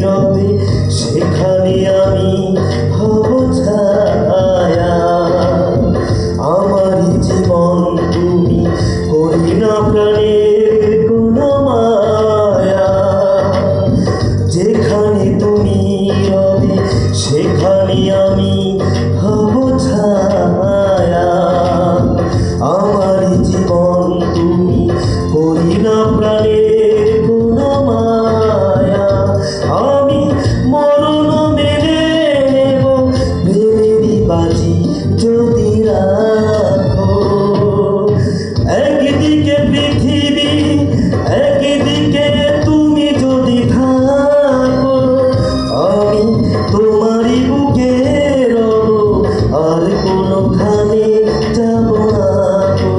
রবে সেখানে আমি হব ছায়া। আমারই জীবন তুমি করি না প্রাণের কোনো মায়া। যেখানে তুমি রবে সেখানে আমি হব ছায়া। আমারই জীবন তুমি করি না প্রাণের কোনো মায়া। আমি মরণ মেনে নেব বেলেরই বাজি যদি রাখো। একদিকে পৃথিবী একদিকে তুমি যদি থাকো, আমি তোমারই বুকে রব আর কোনোখানে যাব না গো।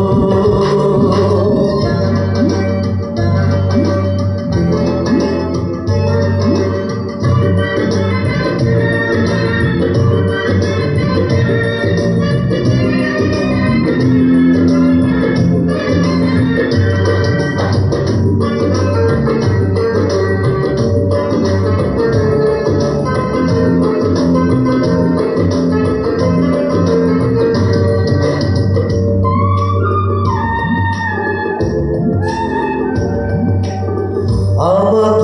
আমার